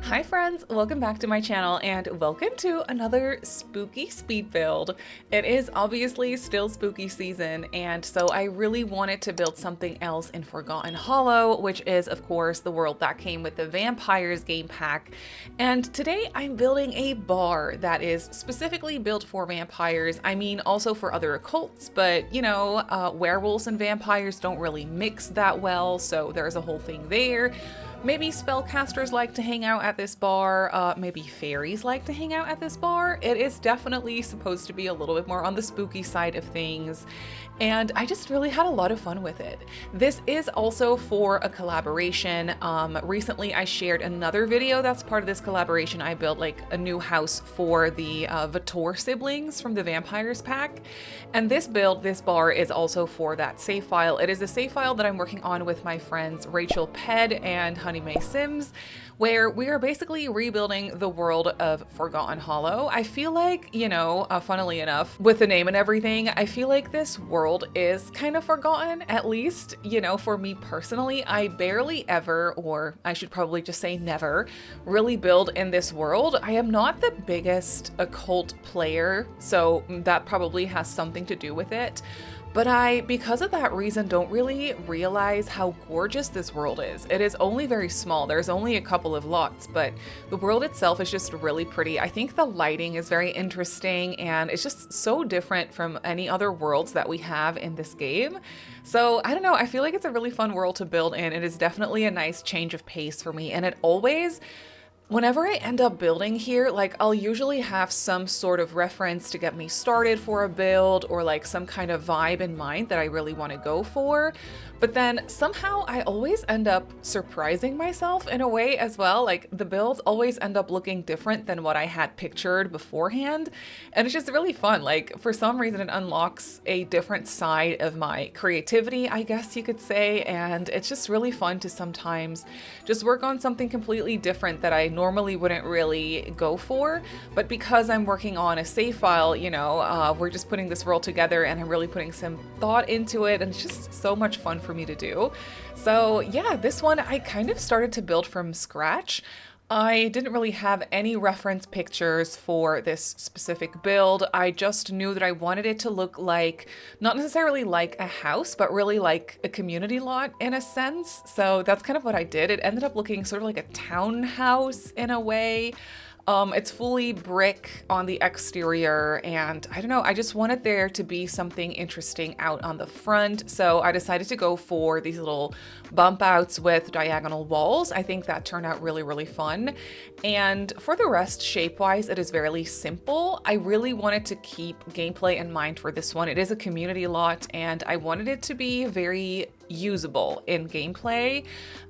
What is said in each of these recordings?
Hi friends, welcome back to my channel and welcome to another spooky speed build. It is obviously still spooky season, and so I really wanted to build something else in Forgotten Hollow, which is of course the world that came with the Vampires game pack. And today I'm building a bar that is specifically built for vampires. I mean also for other occults, but you know, werewolves and vampires don't really mix that well, so there's a whole thing there. Maybe spellcasters like to hang out at this bar, maybe fairies like to hang out at this bar. It is definitely supposed to be a little bit more on the spooky side of things, and I just really had a lot of fun with it. This is also for a collaboration. Recently I shared another video that's part of this collaboration. I built like a new house for the Vator siblings from the Vampires pack, and this build, this bar, is also for that save file. It is a save file that I'm working on with my friends Rachel Ped and Honey May Sims, where we are basically rebuilding the world of Forgotten Hollow. I feel like, you know, funnily enough, with the name and everything, I feel like this world is kind of forgotten, at least, you know, for me personally. I barely ever, or I should probably just say never, really build in this world. I am not the biggest occult player, so that probably has something to do with it. But I, because of that reason, don't really realize how gorgeous this world is. It is only very small. There's only a couple of lots, but the world itself is just really pretty. I think the lighting is very interesting, and it's just so different from any other worlds that we have in this game. So I don't know, I feel like it's a really fun world to build in. It is definitely a nice change of pace for me, and it always, whenever I end up building here, like I'll usually have some sort of reference to get me started for a build, or like some kind of vibe in mind that I really want to go for. But then somehow I always end up surprising myself in a way as well. Like the builds always end up looking different than what I had pictured beforehand. And it's just really fun. Like for some reason it unlocks a different side of my creativity, I guess you could say. And it's just really fun to sometimes just work on something completely different that I normally wouldn't really go for. But because I'm working on a save file, you know, we're just putting this world together and I'm really putting some thought into it. And it's just so much fun for me to do. So yeah, this one I kind of started to build from scratch. I didn't really have any reference pictures for this specific build. I just knew that I wanted it to look like, not necessarily like a house, but really like a community lot in a sense. So that's kind of what I did. It ended up looking sort of like a townhouse in a way. It's fully brick on the exterior, and I don't know, I just wanted there to be something interesting out on the front, so I decided to go for these little bump outs with diagonal walls. I think that turned out really, really fun. And for the rest, shape-wise, it is very simple. I really wanted to keep gameplay in mind for this one. It is a community lot, and I wanted it to be very usable in gameplay.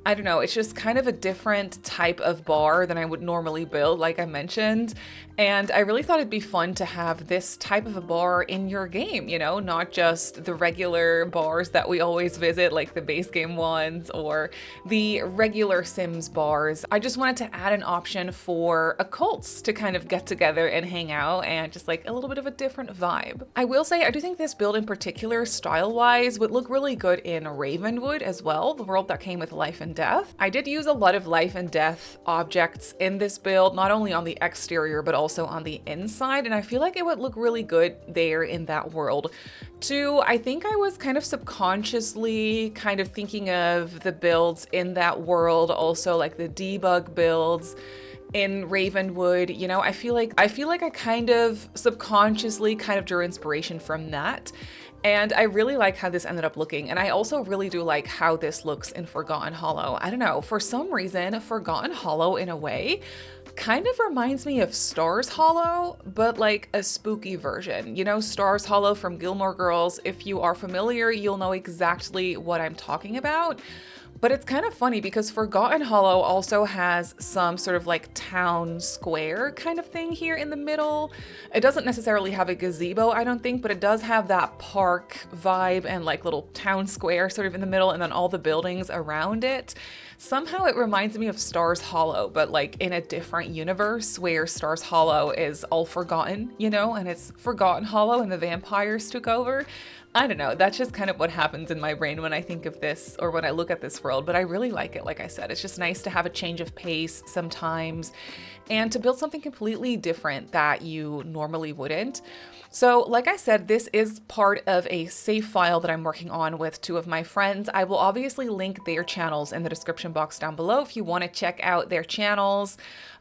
I don't know, it's just kind of a different type of bar than I would normally build, like I mentioned, and I really thought it'd be fun to have this type of a bar in your game, you know, not just the regular bars that we always visit, like the base game ones or the regular Sims bars. I just wanted to add an option for occults to kind of get together and hang out, and just like a little bit of a different vibe. I will say, I do think this build in particular, style-wise, would look really good in Ravenwood as well, the world that came with Life and Death. I did use a lot of Life and Death objects in this build, not only on the exterior, but also on the inside, and I feel like it would look really good there in that world. Too, I think I was kind of subconsciously kind of thinking of the builds in that world, also like the debug builds in Ravenwood. You know, I feel like I kind of subconsciously kind of drew inspiration from that. And I really like how this ended up looking. And I also really do like how this looks in Forgotten Hollow. I don't know, for some reason, Forgotten Hollow in a way kind of reminds me of Stars Hollow, but like a spooky version. You know, Stars Hollow from Gilmore Girls. If you are familiar, you'll know exactly what I'm talking about. But it's kind of funny because Forgotten Hollow also has some sort of like town square kind of thing here in the middle. It doesn't necessarily have a gazebo, I don't think, but it does have that park vibe and like little town square sort of in the middle, and then all the buildings around it. Somehow it reminds me of Stars Hollow, but like in a different universe where Stars Hollow is all forgotten, you know, and it's Forgotten Hollow and the vampires took over. I don't know, that's just kind of what happens in my brain when I think of this, or when I look at this world, but I really like it. Like I said, it's just nice to have a change of pace sometimes and to build something completely different that you normally wouldn't. So like I said, this is part of a save file that I'm working on with two of my friends. I will obviously link their channels in the description box down below if you want to check out their channels.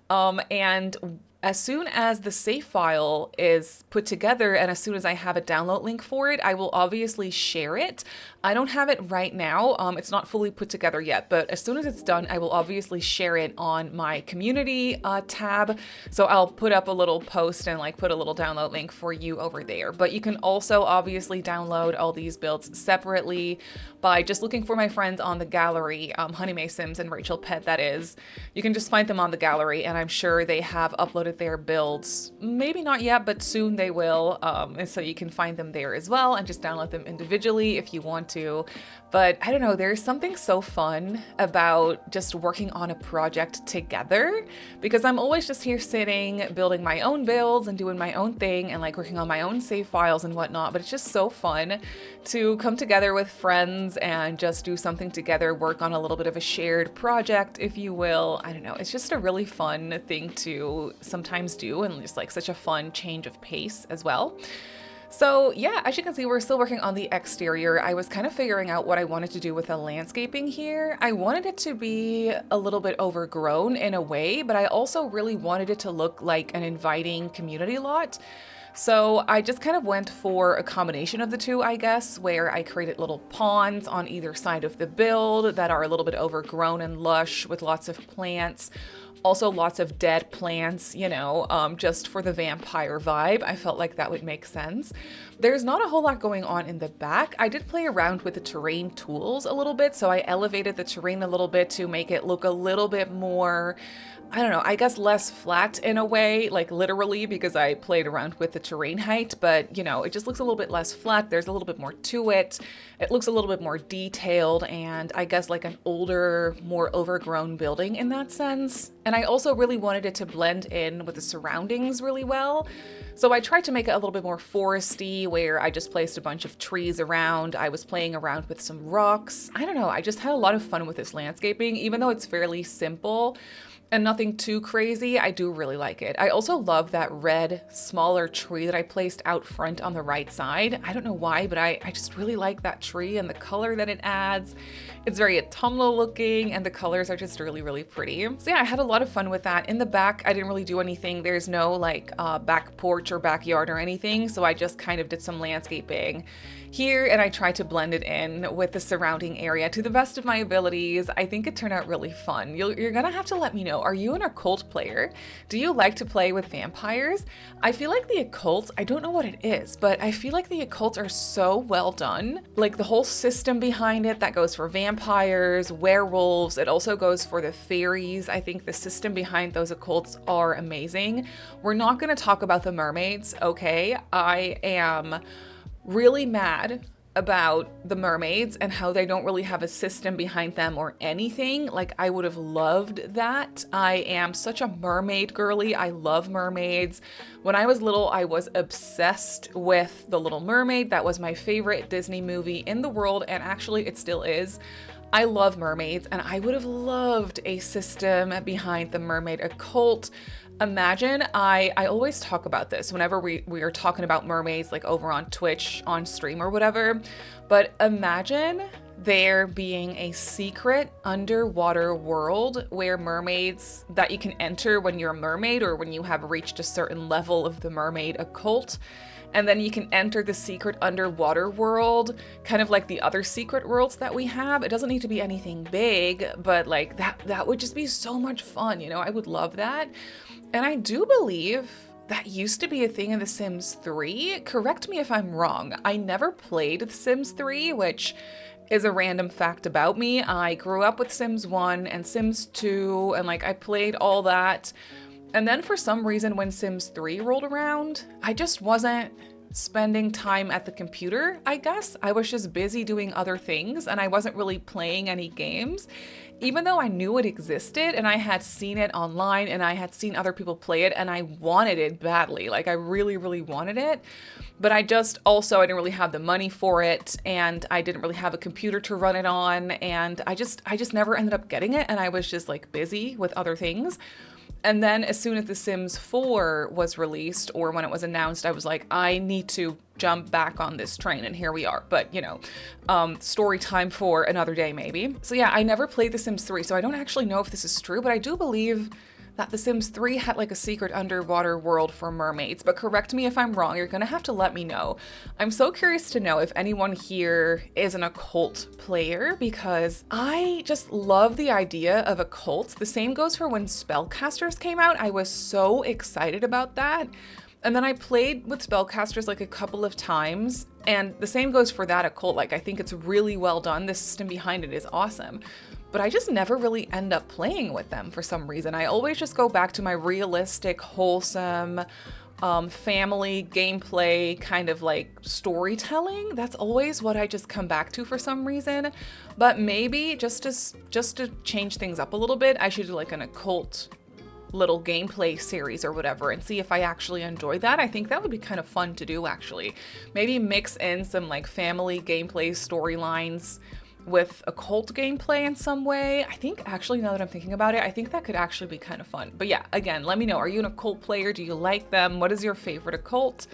And as soon as the save file is put together and as soon as I have a download link for it, I will obviously share it. I don't have it right now. It's not fully put together yet, but as soon as it's done, I will obviously share it on my community tab. So I'll put up a little post and like put a little download link for you over there. But you can also obviously download all these builds separately by just looking for my friends on the gallery, Honey May Sims and Rachel Pet, that is. You can just find them on the gallery, and I'm sure they have uploaded their builds. Maybe not yet, but soon they will. And so you can find them there as well and just download them individually if you want to. But I don't know, there's something so fun about just working on a project together, because I'm always just here sitting, building my own builds and doing my own thing and like working on my own save files and whatnot. But it's just so fun to come together with friends and just do something together, work on a little bit of a shared project, if you will. I don't know, it's just a really fun thing to sometimes do, and just like such a fun change of pace as well. So yeah, as you can see, we're still working on the exterior. I was kind of figuring out what I wanted to do with the landscaping here. I wanted it to be a little bit overgrown in a way, but I also really wanted it to look like an inviting community lot. So I just kind of went for a combination of the two, I guess, where I created little ponds on either side of the build that are a little bit overgrown and lush with lots of plants. Also lots of dead plants, you know, just for the vampire vibe. I felt like that would make sense. There's not a whole lot going on in the back. I did play around with the terrain tools a little bit, so I elevated the terrain a little bit to make it look a little bit more, I don't know, I guess less flat in a way, like literally, because I played around with the terrain height, but you know, it just looks a little bit less flat. There's a little bit more to it. It looks a little bit more detailed and I guess like an older, more overgrown building in that sense. And I also really wanted it to blend in with the surroundings really well. So I tried to make it a little bit more foresty, where I just placed a bunch of trees around. I was playing around with some rocks. I don't know, I just had a lot of fun with this landscaping, even though it's fairly simple and nothing too crazy. I do really like it. I also love that red, smaller tree that I placed out front on the right side. I don't know why, but I just really like that tree and the color that it adds. It's very autumnal looking and the colors are just really, really pretty. So yeah, I had a lot of fun with that. In the back, I didn't really do anything. There's no like back porch or backyard or anything. So I just kind of did some landscaping here and I tried to blend it in with the surrounding area to the best of my abilities. I think it turned out really fun. You're gonna have to let me know. Are you an occult player? Do you like to play with vampires? I feel like the occult, I don't know what it is, but I feel like the occults are so well done. Like the whole system behind it that goes for vampires, werewolves, it also goes for the fairies. I think the system behind those occults are amazing. We're not gonna talk about the mermaids, okay? I am really mad about the mermaids and how they don't really have a system behind them or anything. Like I would have loved that. I am such a mermaid girly. I love mermaids. When I was little, I was obsessed with The Little Mermaid. That was my favorite Disney movie in the world, and actually it still is. I love mermaids, and I would have loved a system behind the mermaid occult. Imagine, I always talk about this whenever we are talking about mermaids, like over on Twitch, on stream or whatever, but imagine there being a secret underwater world where mermaids that you can enter when you're a mermaid or when you have reached a certain level of the mermaid occult. And then you can enter the secret underwater world, kind of like the other secret worlds that we have. It doesn't need to be anything big, but like that would just be so much fun, you know? I would love that. And I do believe that used to be a thing in The Sims 3. Correct me if I'm wrong. I never played The Sims 3, which is a random fact about me. I grew up with Sims 1 and Sims 2, and like I played all that. And then for some reason when Sims 3 rolled around, I just wasn't spending time at the computer, I guess. I was just busy doing other things and I wasn't really playing any games. Even though I knew it existed and I had seen it online and I had seen other people play it and I wanted it badly. Like I really, really wanted it. But I didn't really have the money for it and I didn't really have a computer to run it on. And I just never ended up getting it. And I was just like busy with other things. And then as soon as The Sims 4 was released, or when it was announced, I was like, I need to jump back on this train, and here we are. But, story time for another day, maybe. So yeah, I never played The Sims 3, so I don't actually know if this is true, but I do believe that The Sims 3 had like a secret underwater world for mermaids, but correct me if I'm wrong, you're gonna have to let me know. I'm so curious to know if anyone here is an Occult player, because I just love the idea of Occult. The same goes for when Spellcasters came out. I was so excited about that. And then I played with Spellcasters like a couple of times, and the same goes for that Occult. Like, I think it's really well done. The system behind it is awesome. But I just never really end up playing with them for some reason. I always just go back to my realistic, wholesome, family gameplay kind of like storytelling. That's always what I just come back to for some reason. But maybe just to change things up a little bit, I should do like an Occult little gameplay series or whatever and see if I actually enjoy that. I think that would be kind of fun to do, actually. Maybe mix in some like family gameplay storylines with Occult gameplay in some way. I think actually, now that I'm thinking about it, I think that could actually be kind of fun. But yeah, again, let me know. Are you an Occult player? Do you like them? What is your favorite Occult?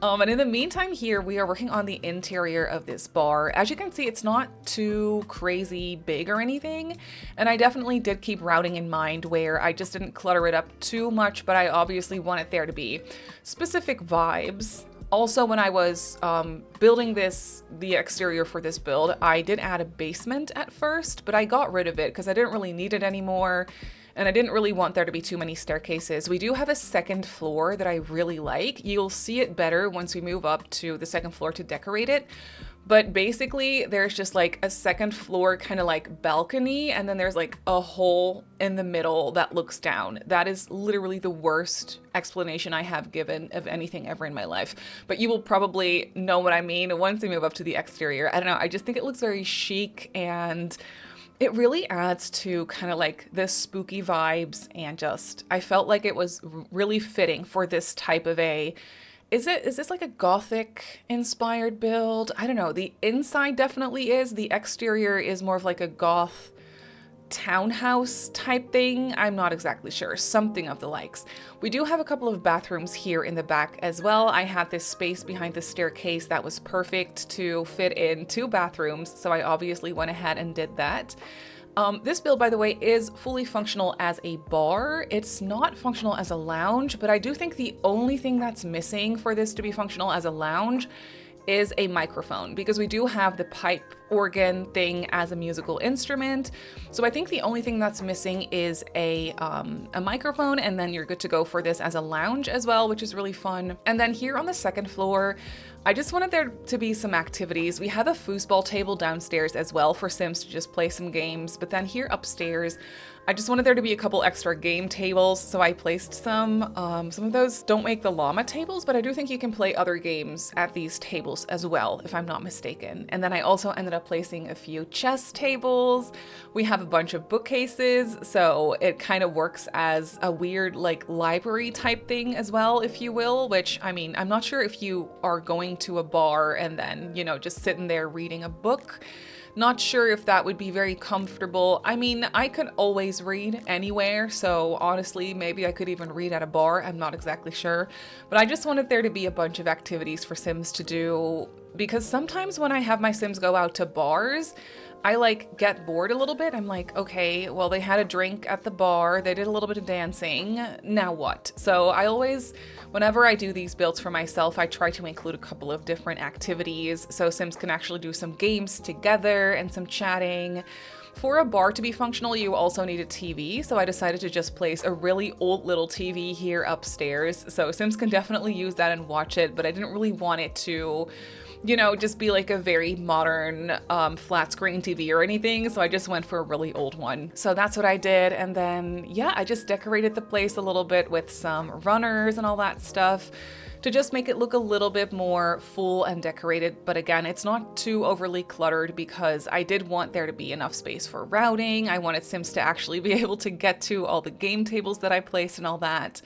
And in the meantime here, we are working on the interior of this bar. As you can see, it's not too crazy big or anything. And I definitely did keep routing in mind where I just didn't clutter it up too much, but I obviously wanted there to be specific vibes. Also, when I was building the exterior for this build, I did add a basement at first, but I got rid of it because I didn't really need it anymore. And I didn't really want there to be too many staircases. We do have a second floor that I really like. You'll see it better once we move up to the second floor to decorate it. But basically, there's just like a second floor kind of like balcony, and then there's like a hole in the middle that looks down. That is literally the worst explanation I have given of anything ever in my life. But you will probably know what I mean once we move up to the exterior. I don't know, I just think it looks very chic, and it really adds to kind of like the spooky vibes, and just, I felt like it was really fitting for this type of a... Is this like a gothic inspired build? I don't know. The inside definitely is. The exterior is more of like a goth townhouse type thing. I'm not exactly sure. Something of the likes. We do have a couple of bathrooms here in the back as well. I had this space behind the staircase that was perfect to fit in 2 bathrooms, so I obviously went ahead and did that. This build, by the way, is fully functional as a bar. It's not functional as a lounge, but I do think the only thing that's missing for this to be functional as a lounge is a microphone, because we do have the pipe organ thing as a musical instrument. So I think the only thing that's missing is a microphone, and then you're good to go for this as a lounge as well, which is really fun. And then here on the second floor, I just wanted there to be some activities. We have a foosball table downstairs as well for Sims to just play some games, but then here upstairs, I just wanted there to be a couple extra game tables, so I placed some. Some of those don't make the llama tables, but I do think you can play other games at these tables as well, if I'm not mistaken. And then I also ended up placing a few chess tables. We have a bunch of bookcases, so it kind of works as a weird like library type thing as well, if you will, which, I mean, I'm not sure if you are going to a bar and then, you know, just sitting there reading a book. Not sure if that would be very comfortable. I mean, I could always read anywhere, so honestly, maybe I could even read at a bar. I'm not exactly sure. But I just wanted there to be a bunch of activities for Sims to do, because sometimes when I have my Sims go out to bars, I like get bored a little bit. I'm like, okay, well, they had a drink at the bar, they did a little bit of dancing, now what? So I always, whenever I do these builds for myself, I try to include a couple of different activities so Sims can actually do some games together and some chatting. For a bar to be functional, you also need a TV, so I decided to just place a really old little TV here upstairs, so Sims can definitely use that and watch it, but I didn't really want it to, you know, just be like a very modern flat screen TV or anything, so I just went for a really old one. So that's what I did, and then, yeah, I just decorated the place a little bit with some runners and all that stuff. to just make it look a little bit more full and decorated. But again, it's not too overly cluttered because I did want there to be enough space for routing. I wanted Sims to actually be able to get to all the game tables that I placed and all that.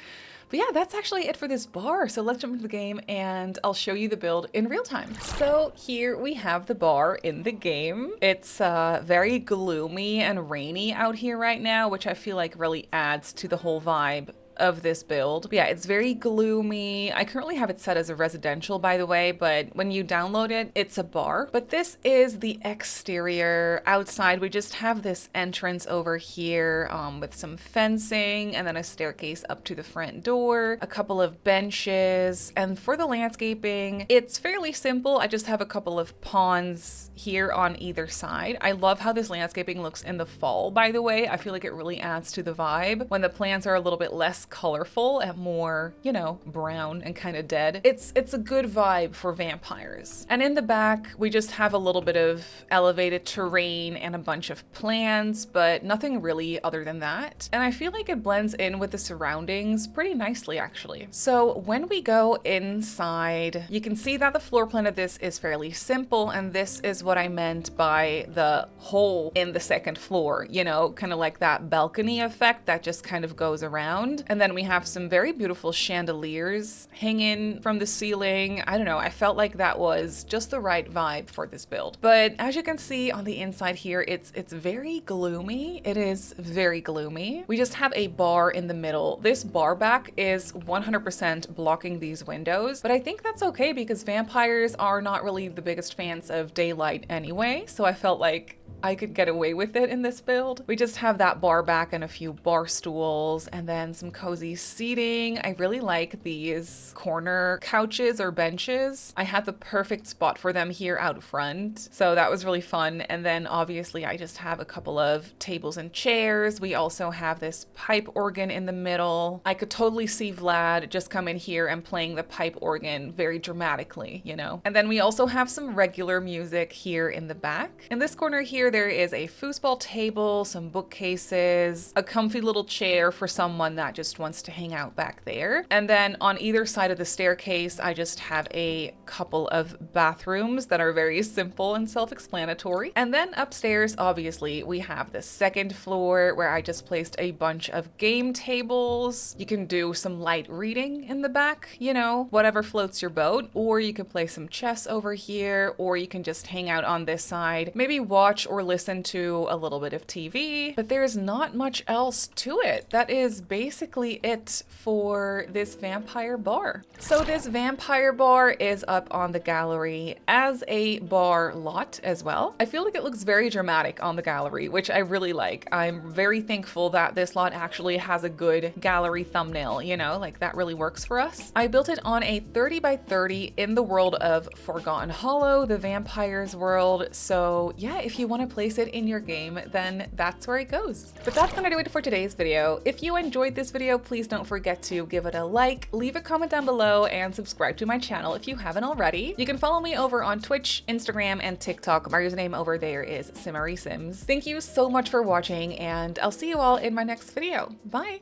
But yeah, that's actually it for this bar. So let's jump into the game and I'll show you the build in real time. So here we have the bar in the game. It's very gloomy and rainy out here right now, which I feel like really adds to the whole vibe of this build. But yeah, it's very gloomy. I currently have it set as a residential, by the way, but when you download it, it's a bar. But this is the exterior. Outside, we just have this entrance over here with some fencing and then a staircase up to the front door, a couple of benches. And for the landscaping, it's fairly simple. I just have a couple of pawns here on either side. I love how this landscaping looks in the fall, by the way. I feel like it really adds to the vibe when the plants are a little bit less colorful and more, you know, brown and kind of dead. It's a good vibe for vampires. And in the back, we just have a little bit of elevated terrain and a bunch of plants, but nothing really other than that. And I feel like it blends in with the surroundings pretty nicely, actually. So when we go inside, you can see that the floor plan of this is fairly simple, and this is what I meant by the hole in the second floor, you know, kind of like that balcony effect that just kind of goes around. And then we have some very beautiful chandeliers hanging from the ceiling. I don't know, I felt like that was just the right vibe for this build. But as you can see on the inside here, it's very gloomy. It is very gloomy. We just have a bar in the middle. This bar back is 100% blocking these windows, but I think that's okay because vampires are not really the biggest fans of daylight anyway, so I felt like I could get away with it in this build. We just have that bar back and a few bar stools and then some cozy seating. I really like these corner couches or benches. I had the perfect spot for them here out front, so that was really fun. And then obviously I just have a couple of tables and chairs. We also have this pipe organ in the middle. I could totally see Vlad just come in here and playing the pipe organ very dramatically, you know. And then we also have some regular music here in the back. In this corner here, there is a foosball table, some bookcases, a comfy little chair for someone that just wants to hang out back there. And then on either side of the staircase, I just have a couple of bathrooms that are very simple and self-explanatory. And then upstairs, obviously, we have the second floor where I just placed a bunch of game tables. You can do some light reading in the back, you know, whatever floats your boat, or you could play some chess over here, or you can just hang out on this side, maybe watch or listen to a little bit of TV, but there's not much else to it. That is basically it for this vampire bar. So this vampire bar is up on the gallery as a bar lot as well. I feel like it looks very dramatic on the gallery, which I really like. I'm very thankful that this lot actually has a good gallery thumbnail, you know, like that really works for us. I built it on a 30 by 30 in the world of Forgotten Hollow, the vampires world. So yeah, if you want to place it in your game, then that's where it goes. But that's gonna do it for today's video. If you enjoyed this video, please don't forget to give it a like, leave a comment down below, and subscribe to my channel if you haven't already. You can follow me over on Twitch, Instagram, and TikTok. My username over there is Simmary Sims. Thank you so much for watching, and I'll see you all in my next video. Bye!